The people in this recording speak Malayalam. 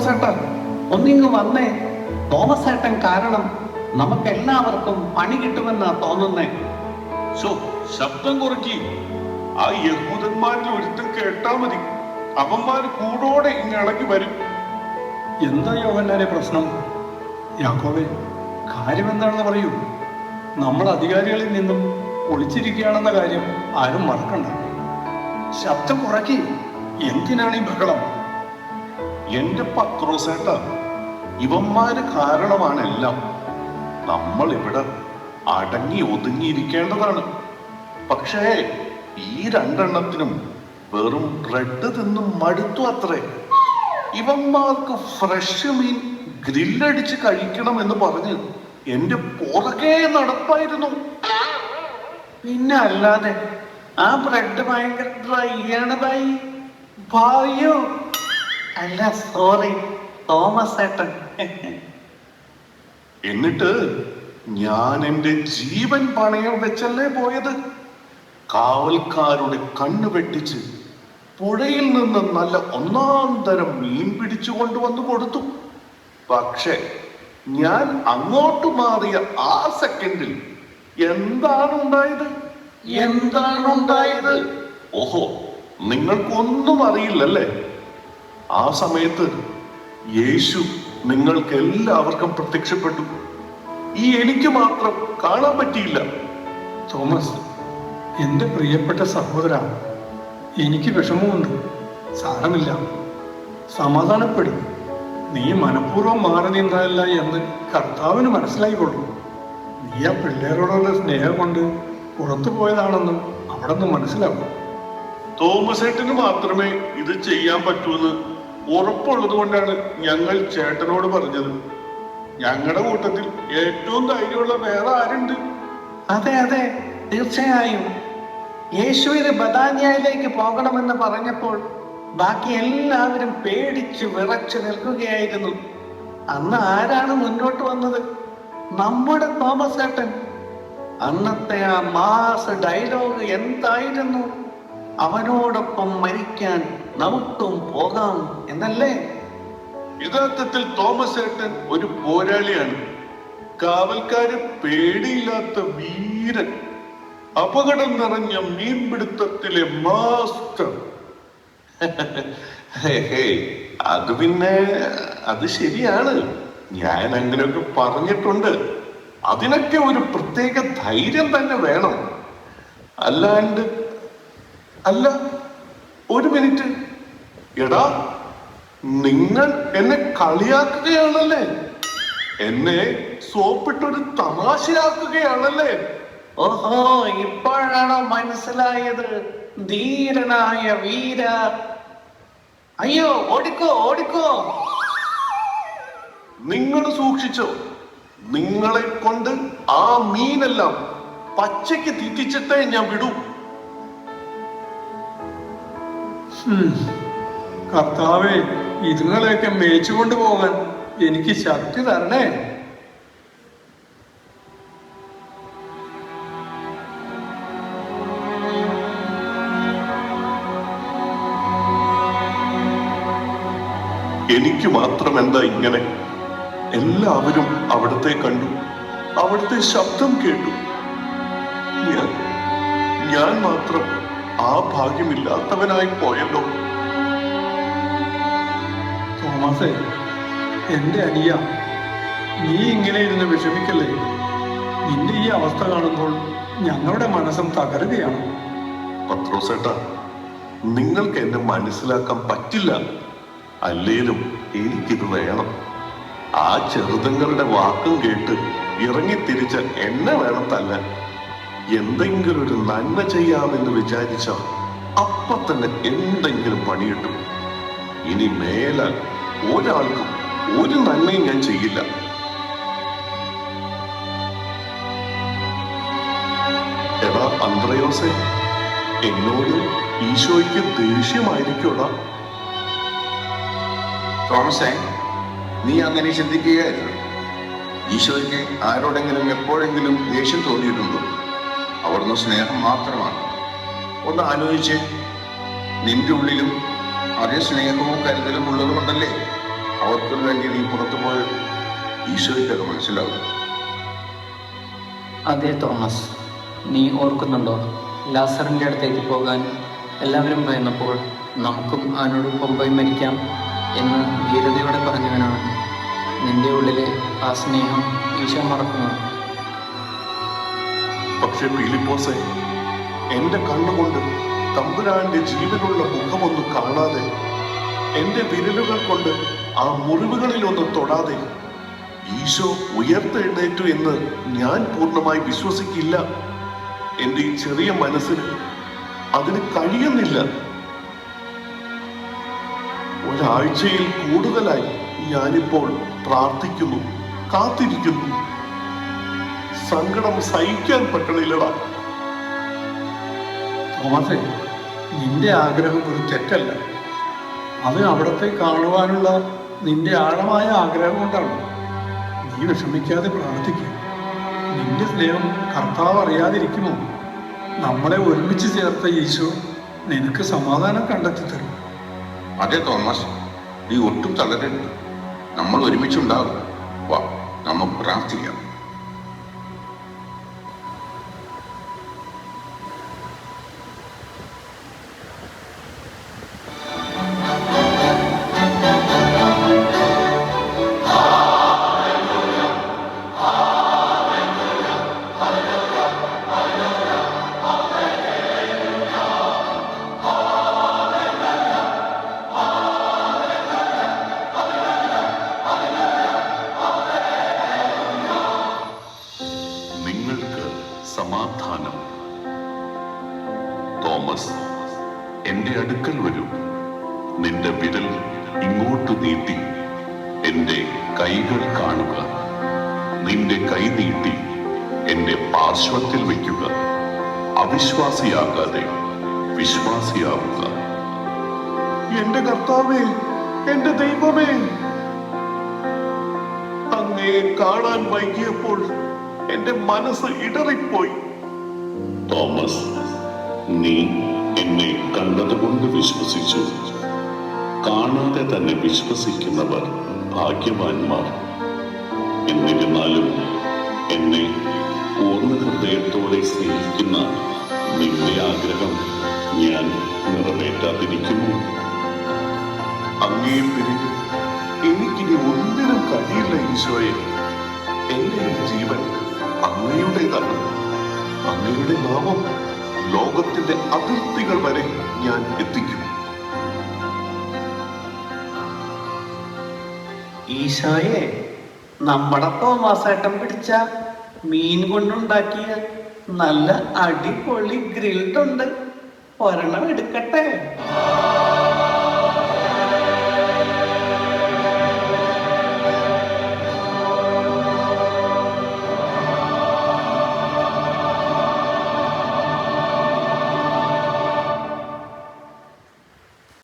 തോമസ് ഏട്ടൻ ഒന്നിങ്ങ് വന്നേ. തോമസ് ഏട്ടൻ കാരണം നമുക്കെല്ലാവർക്കും പണി കിട്ടുമെന്നാ തോന്നുന്നേ. ശബ്ദം കുറയ്ക്കി. ആ യഹൂദന്മാരിൽ ഒരുത്തൻ കേട്ടാ മതി, അവന്മാര് കൂടോടെ ഇങ്ങിളകി വരും. എന്താ യോഹന്നാനെ പ്രശ്നം? യാക്കോബേ, കാര്യം എന്താണെന്ന് പറയൂ. നമ്മൾ അധികാരികളിൽ നിന്നും ഒളിച്ചിരിക്കുകയാണെന്ന കാര്യം ആരും മറക്കണ്ട. ശബ്ദം കുറയ്ക്കി. എന്തിനാണ് ഈ ബഹളം? എന്റെ പത്രോസേട്ട, ഇവന്മാര് കാരണമാണെല്ലാം. നമ്മൾ ഇവിടെ അടങ്ങി ഒതുങ്ങിയിരിക്കേണ്ടതാണ്. പക്ഷേ ഈ രണ്ടെണ്ണത്തിനും വെറും ബ്രെഡ് തിന്നും മടുത്തു അത്രേ. ഇവന്മാർക്ക് ഫ്രഷ് മീൻ ഗ്രില്ലടിച്ച് കഴിക്കണം എന്ന് പറഞ്ഞ് എന്റെ പുറകെ നടപ്പായിരുന്നു. പിന്നെ അല്ലാതെ ആ ബ്രെഡ് ഭയങ്കര ഡ്രൈ ആണ് ഭായിയോ. അല്ല, സോറി തോമസ് ഏട്ടൻ. എന്നിട്ട് ഞാൻ എന്റെ ജീവൻ പണയം വെച്ചല്ലേ പോയത്. കാവൽക്കാരുടെ കണ്ണു വെട്ടിച്ച് പുഴയിൽ നിന്ന് നല്ല ഒന്നാം തരം മീൻ പിടിച്ചു കൊണ്ടുവന്ന് കൊടുത്തു. പക്ഷെ ഞാൻ അങ്ങോട്ട് മാറിയ ആ സെക്കൻഡിൽ എന്താണുണ്ടായത്? ഓഹോ, നിങ്ങൾക്കൊന്നും അറിയില്ലല്ലേ? ആ സമയത്ത് യേശു നിങ്ങൾക്ക് എല്ലാവർക്കും പ്രത്യക്ഷപ്പെട്ടു. ഈ എനിക്ക് മാത്രം കാണാൻ പറ്റിയില്ല. തോമസ്, എന്റെ പ്രിയപ്പെട്ട സഹോദര, എനിക്ക് വിഷമമുണ്ട്. സാരമില്ല, സമാധാനപ്പെടും. നീ മനഃപൂർവ്വം മാറി നിന്നതല്ല എന്ന് കർത്താവിന് മനസ്സിലായിക്കൊള്ളു. നീ ആ പിള്ളേരോടുള്ള സ്നേഹം കൊണ്ട് പുറത്തു പോയതാണെന്ന് അവിടെ നിന്ന് മനസ്സിലാവും. തോമസ് ഏട്ടന് മാത്രമേ ഇത് ചെയ്യാൻ പറ്റൂന്ന് ഉറപ്പുള്ളത് കൊണ്ടാണ് ഞങ്ങൾ ചേട്ടനോട് പറഞ്ഞത്. ഞങ്ങളുടെ കൂട്ടത്തിൽ ഏറ്റവും ധൈര്യമുള്ള വേറെ ആരുണ്ട്? അതെ, തീർച്ചയായും. യേശുവിന് ബഥാന്യയിലേക്ക് പോകണമെന്ന് പറഞ്ഞപ്പോൾ ബാക്കി എല്ലാവരും പേടിച്ച് വിറച്ചു നിൽക്കുകയായിരുന്നു. അന്ന് ആരാണ് മുന്നോട്ട് വന്നത്? നമ്മുടെ തോമസ് ഏട്ടൻ. അന്നത്തെ ആ മാസ് ഡയലോഗ് എന്തായിരുന്നു? അവനോടൊപ്പം മരിക്കാൻ നമുക്കും പോകാം എന്നല്ലേ? യഥാർത്ഥത്തിൽ തോമസ് ഏട്ടൻ ഒരു പോരാളിയാണ്. കാവൽക്കാര് പേടിയില്ലാത്ത വീരൻ, അപകടം നിറഞ്ഞ മീൻപിടുത്തത്തിലെ മാസ്റ്റർ. അത് പിന്നെ അത് ശരിയാണ്, ഞാൻ അങ്ങനെയൊക്കെ പറഞ്ഞിട്ടുണ്ട്. അതിനൊക്കെ ഒരു പ്രത്യേക ധൈര്യം തന്നെ വേണം. അല്ല, ഒരു മിനിറ്റ്. എടാ, നിങ്ങൾ എന്നെ കളിയാക്കുകയാണല്ലേ? എന്നെ സോപ്പിട്ടൊരു തമാശയാക്കുകയാണല്ലേ? ഓഹോ, ഇപ്പോഴാണോ മനസ്സിലായത്? ധീരനായ വീര. അയ്യോ, ഓടിക്കോ. നിങ്ങൾ സൂക്ഷിച്ചോ. നിങ്ങളെ കൊണ്ട് ആ മീനെല്ലാം പച്ചയ്ക്ക് തീറ്റിച്ചിട്ടേ ഞാൻ വിടൂ. കർത്താവേ, ഇതുങ്ങളെയൊക്കെ മേച്ചുകൊണ്ട് പോകാൻ എനിക്ക് ശക്തി തരണേ. എനിക്ക് മാത്രം എന്താ ഇങ്ങനെ? എല്ലാവരും അവിടത്തെ കണ്ടു, അവിടുത്തെ ശബ്ദം കേട്ടു. ഞാൻ മാത്രം ആ ഭാഗ്യമില്ലാത്തവനായി പോയല്ലോ. തോമസേ, എന്റെ അനിയ, നീ ഇങ്ങനെ ഇരുന്ന് വിഷമിക്കല്ലേ. നിന്റെ ഈ അവസ്ഥ കാണുമ്പോൾ ഞങ്ങളുടെ മനസ്സും തകരുകയാണ്. പത്രോസേട്ടാ, നിങ്ങൾക്ക് എന്നെ മനസ്സിലാക്കാൻ പറ്റില്ല. അല്ലേലും എനിക്കിത് വേണം. ആ ചെറുതങ്ങളുടെ വാക്കും കേട്ട് ഇറങ്ങിത്തിരിച്ച എന്നെ വേണം തല്ലാൻ. എന്തെങ്കിലും ഒരു നന്മ ചെയ്യാമെന്ന് വിചാരിച്ച അപ്പൊ തന്നെ എന്തെങ്കിലും പണി കിട്ടും. ഇനി മേലാൽ ഒരാൾക്കും ഒരു നന്മയും ഞാൻ ചെയ്യില്ല. എടാ അന്ത്രയോസേ, എന്നോട് ഈശോയ്ക്ക് ദേഷ്യമായിരിക്കോടാ. തോമസേ, നീ അങ്ങനെ ചിന്തിക്കുകയായിരുന്നു. ഈശോയ്ക്ക് ആരോടെങ്കിലും എപ്പോഴെങ്കിലും ദേഷ്യം തോന്നിയിട്ടുണ്ടോ? അവിടുന്ന് സ്നേഹം മാത്രമാണ്. ഒന്ന് ആലോചിച്ച്, നിന്റെ ഉള്ളിലും അതേ സ്നേഹവും കരുതലും ഉള്ളത് കൊണ്ടല്ലേ അവർക്ക് വേണ്ടി നീ പുറത്തു പോയ ഈശോയ്ക്കൊക്കെ മനസ്സിലാവും. അതെ തോമസ്, നീ ഓർക്കുന്നുണ്ടോ? ലാസറിൻ്റെ അടുത്തേക്ക് പോകാൻ എല്ലാവരും ഭയന്നപ്പോൾ നമുക്കും അവനോടൊപ്പം പോയി മരിക്കാം എന്ന് ധീരതയോടെ പറഞ്ഞവനാണ്. നിന്റെ ഉള്ളിലെ ആ സ്നേഹം ഈശോ മറക്കുന്നു. പക്ഷെ ഫിലിപ്പോസേ, എന്റെ കണ്ണുകൊണ്ട് തമ്പുരാന്റെ ജീവനുള്ള മുഖമൊന്ന് കാണാതെ, എന്റെ വിരലുകൾ കൊണ്ട് ആ മുറിവുകളിലൊന്ന് തൊടാതെ ഈശോ ഉയർത്തെഴുന്നേറ്റു എന്ന് ഞാൻ പൂർണ്ണമായി വിശ്വസിക്കില്ല. എന്റെ ഈ ചെറിയ മനസ്സിന് അതിന് കഴിയുന്നില്ല. ഒരാഴ്ചയിൽ കൂടുതലായി ഞാനിപ്പോൾ പ്രാർത്ഥിക്കുന്നു, കാത്തിരിക്കുന്നു. സങ്കടം സഹിക്കാൻ പറ്റണില്ലടാ. തോമസേ, നിന്റെ ആഗ്രഹം ഒരു തെറ്റല്ല. അത് അവിടത്തെ കാണുവാനുള്ള നിന്റെ ആഴമായ ആഗ്രഹം കൊണ്ടാണ്. നീ വിഷമിക്കാതെ പ്രാർത്ഥിക്കുക. നിന്റെ സ്നേഹം കർത്താവ് അറിയാതിരിക്കുമോ? നമ്മളെ ഒരുമിച്ച് ചേർത്ത ഈശോ നിനക്ക് സമാധാനം കണ്ടെത്തി തരും. അതെ തോമസ്, നീ ഒട്ടും തളരരുത്. നമ്മൾ ഒരുമിച്ചുണ്ടാകും. വാ, നമുക്ക് പ്രാർത്ഥിക്കാം. സമാധാനം. തോമസ്, എന്റെ അടുക്കൽ വരൂ. നിന്റെ വിരൽ ഇങ്ങോട്ട് നീട്ടി എന്റെ കൈകൾ കാണുക. നിന്റെ കൈ നീട്ടി എന്റെ പാർശ്വത്തിൽ വയ്ക്കുക. അവിശ്വാസിയാകാതെ വിശ്വാസിയാവുക. എന്റെ കർത്താവേ, എന്റെ ദൈവമേ, അങ്ങയെ കാണാൻ വൈകിയപ്പോൾ എന്റെ മനസ്സ് ഇടറിപ്പോയി. തോമസ്, നീ എന്നെ കണ്ടതുകൊണ്ട് വിശ്വസിച്ചു. കാണാതെ തന്നെ വിശ്വസിക്കുന്നവർ ഭാഗ്യവാന്മാർ. എന്നിരുന്നാലും എന്നെ പൂർണ്ണ ഹൃദയത്തോടെ സ്നേഹിക്കുന്ന നിന്റെ ആഗ്രഹം ഞാൻ നിറവേറ്റാതിരിക്കുന്നു. അങ്ങേ പിരിഞ്ഞ് എനിക്കിനി ഒന്നിനും കഴിയില്ല ഈശോയെ. എന്റെ ഈ ജീവൻ അങ്ങയുടേതാണ്. അങ്ങയുടെ നാമം ലോകത്തിന്റെ അതിർത്തികൾ വരെ ഞാൻ എത്തിക്കും. ഈശോയെ, നമ്മുടെ തോമാസേട്ടൻ പിടിച്ച മീൻ കൊണ്ടുണ്ടാക്കിയ നല്ല അടിപൊളി ഗ്രിൽഡ് ഉണ്ട്. ഒരെണ്ണം എടുക്കട്ടെ?